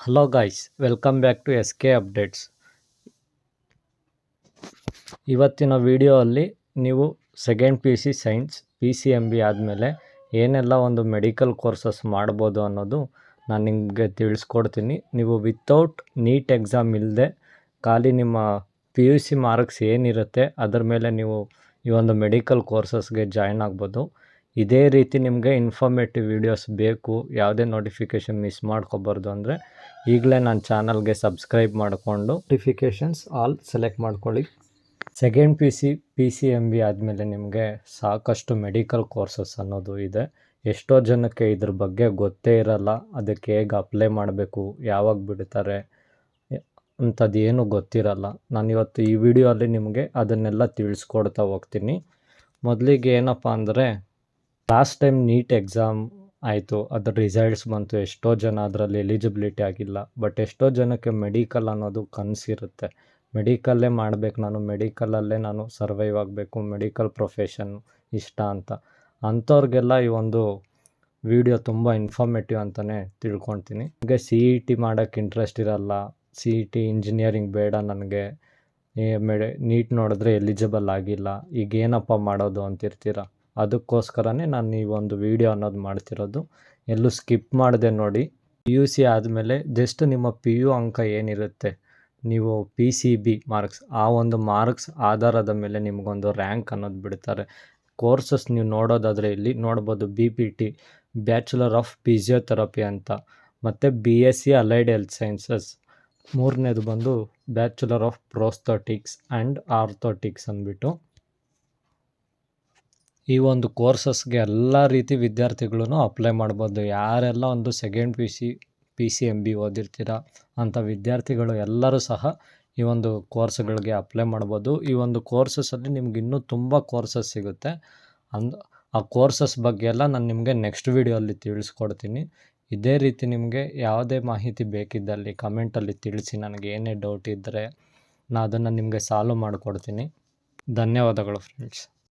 Hello guys, welcome back to S K updates. ಇವತ್ತಿನ video ಅಲ್ಲಿ ನೀವು second P U C science PCMB ಆದಮೇಲೆ ಏನೆಲ್ಲ ಒಂದು ಮೆಡಿಕಲ್ ಕೋರ್ಸಸ್ ಮಾಡ್ಬೋದು ಅನ್ನೋದು ನಾನು ನಿಮಗೆ ತಿಳಿಸ್ಕೊಡ್ತೀನಿ. ನೀವು ವಿತೌಟ್ ನೀಟ್ ಎಕ್ಸಾಮ್ ಇಲ್ಲದೆ ಖಾಲಿ ನಿಮ್ಮ PUC ಮಾರ್ಕ್ಸ್ ಏನಿರುತ್ತೆ ಅದರ ಮೇಲೆ ನೀವು ಈ ಒಂದು ಮೆಡಿಕಲ್ ಕೋರ್ಸಸ್ಗೆ ಜಾಯ್ನ್ ಆಗ್ಬೋದು. ಇದೇ ರೀತಿ ನಿಮಗೆ ಇನ್ಫಾರ್ಮೇಟಿವ್ ವೀಡಿಯೋಸ್ ಬೇಕು, ಯಾವುದೇ ನೋಟಿಫಿಕೇಷನ್ ಮಿಸ್ ಮಾಡ್ಕೋಬಾರ್ದು ಅಂದರೆ ಈಗಲೇ ನನ್ನ ಚಾನಲ್ಗೆ ಸಬ್ಸ್ಕ್ರೈಬ್ ಮಾಡಿಕೊಂಡು ನೋಟಿಫಿಕೇಷನ್ಸ್ ಆಲ್ ಸೆಲೆಕ್ಟ್ ಮಾಡ್ಕೊಳ್ಳಿ. ಸೆಕೆಂಡ್ PCMB ಆದಮೇಲೆ ನಿಮಗೆ ಸಾಕಷ್ಟು ಮೆಡಿಕಲ್ ಕೋರ್ಸಸ್ ಅನ್ನೋದು ಇದೆ. ಎಷ್ಟೋ ಜನಕ್ಕೆ ಇದ್ರ ಬಗ್ಗೆ ಗೊತ್ತೇ ಇರಲ್ಲ, ಅದಕ್ಕೆ ಹೇಗೆ ಅಪ್ಲೈ ಮಾಡಬೇಕು, ಯಾವಾಗ ಬಿಡ್ತಾರೆ ಅಂಥದ್ದು ಏನೂ ಗೊತ್ತಿರಲ್ಲ. ನಾನಿವತ್ತು ಈ ವಿಡಿಯೋಲ್ಲಿ ನಿಮಗೆ ಅದನ್ನೆಲ್ಲ ತಿಳಿಸ್ಕೊಡ್ತಾ ಹೋಗ್ತೀನಿ. ಮೊದಲಿಗೆ ಏನಪ್ಪ ಅಂದರೆ, ಲಾಸ್ಟ್ ಟೈಮ್ ನೀಟ್ ಎಕ್ಸಾಮ್ ಆಯಿತು, ಅದರ ರಿಸಲ್ಟ್ಸ್ ಬಂತು. ಎಷ್ಟೋ ಜನ ಅದರಲ್ಲಿ ಎಲಿಜಿಬಿಲಿಟಿ ಆಗಿಲ್ಲ. ಬಟ್ ಎಷ್ಟೋ ಜನಕ್ಕೆ ಮೆಡಿಕಲ್ ಅನ್ನೋದು ಕನಸಿರುತ್ತೆ, ಮೆಡಿಕಲ್ಲೇ ಮಾಡಬೇಕು, ನಾನು ಮೆಡಿಕಲಲ್ಲೇ ನಾನು ಸರ್ವೈವ್ ಆಗಬೇಕು, ಮೆಡಿಕಲ್ ಪ್ರೊಫೆಷನ್ ಇಷ್ಟ ಅಂತ. ಅಂಥವ್ರಿಗೆಲ್ಲ ಈ ಒಂದು ವಿಡಿಯೋ ತುಂಬ ಇನ್ಫಾರ್ಮೇಟಿವ್ ಅಂತಲೇ ತಿಳ್ಕೊತೀನಿ. ಈಗ CET ಮಾಡೋಕ್ಕೆ ಇಂಟ್ರೆಸ್ಟ್ ಇರಲ್ಲ, CET ಇಂಜಿನಿಯರಿಂಗ್ ಬೇಡ ನನಗೆ, ನೀಟ್ ನೋಡಿದ್ರೆ ಎಲಿಜಿಬಲ್ ಆಗಿಲ್ಲ, ಈಗ ಏನಪ್ಪ ಮಾಡೋದು ಅಂತಿರ್ತೀರ. ಅದಕ್ಕೋಸ್ಕರನೇ ನಾನು ಈ ಒಂದು ವಿಡಿಯೋ ಅನ್ನೋದು ಮಾಡ್ತಿರೋದು. ಎಲ್ಲೂ ಸ್ಕಿಪ್ ಮಾಡದೆ ನೋಡಿ. PUC ಆದಮೇಲೆ ಜಸ್ಟ್ ನಿಮ್ಮ PU ಅಂಕ ಏನಿರುತ್ತೆ, ನೀವು PCB ಮಾರ್ಕ್ಸ್, ಆ ಒಂದು ಮಾರ್ಕ್ಸ್ ಆಧಾರದ ಮೇಲೆ ನಿಮಗೊಂದು ರ್ಯಾಂಕ್ ಅನ್ನೋದು ಬಿಡ್ತಾರೆ. ಕೋರ್ಸಸ್ ನೀವು ನೋಡೋದಾದರೆ ಇಲ್ಲಿ ನೋಡ್ಬೋದು, BPT ಬ್ಯಾಚುಲರ್ ಆಫ್ ಫಿಸಿಯೋಥೆರಪಿ ಅಂತ, ಮತ್ತು BSc ಅಲೈಡ್ ಹೆಲ್ತ್ ಸೈನ್ಸಸ್. ಮೂರನೇದು ಬಂದು ಬ್ಯಾಚುಲರ್ ಆಫ್ ಪ್ರೋಸ್ಥೆಟಿಕ್ಸ್ ಆ್ಯಂಡ್ ಆರ್ಥೋಟಿಕ್ಸ್ ಅಂದ್ಬಿಟ್ಟು. ಈ ಒಂದು ಕೋರ್ಸಸ್ಗೆ ಎಲ್ಲ ರೀತಿ ವಿದ್ಯಾರ್ಥಿಗಳೂ ಅಪ್ಲೈ ಮಾಡ್ಬೋದು. ಯಾರೆಲ್ಲ ಒಂದು ಸೆಕೆಂಡ್ PCMB ಓದಿರ್ತೀರ ಅಂಥ ವಿದ್ಯಾರ್ಥಿಗಳು ಎಲ್ಲರೂ ಸಹ ಈ ಒಂದು ಕೋರ್ಸ್ಗಳಿಗೆ ಅಪ್ಲೈ ಮಾಡ್ಬೋದು. ಈ ಒಂದು ಕೋರ್ಸಸಲ್ಲಿ ನಿಮ್ಗೆ ಇನ್ನೂ ತುಂಬ ಕೋರ್ಸಸ್ ಸಿಗುತ್ತೆ. ಆ ಕೋರ್ಸಸ್ ಬಗ್ಗೆ ಎಲ್ಲ ನಾನು ನಿಮಗೆ ನೆಕ್ಸ್ಟ್ ವಿಡಿಯೋಲ್ಲಿ ತಿಳಿಸ್ಕೊಡ್ತೀನಿ. ಇದೇ ರೀತಿ ನಿಮಗೆ ಯಾವುದೇ ಮಾಹಿತಿ ಬೇಕಿದ್ದಲ್ಲಿ ಕಮೆಂಟಲ್ಲಿ ತಿಳಿಸಿ. ನನಗೆ ಏನೇ ಡೌಟ್ ಇದ್ದರೆ ನಾನು ಅದನ್ನು ನಿಮಗೆ ಸಾಲ್ವ್ ಮಾಡಿಕೊಡ್ತೀನಿ. ಧನ್ಯವಾದಗಳು ಫ್ರೆಂಡ್ಸ್.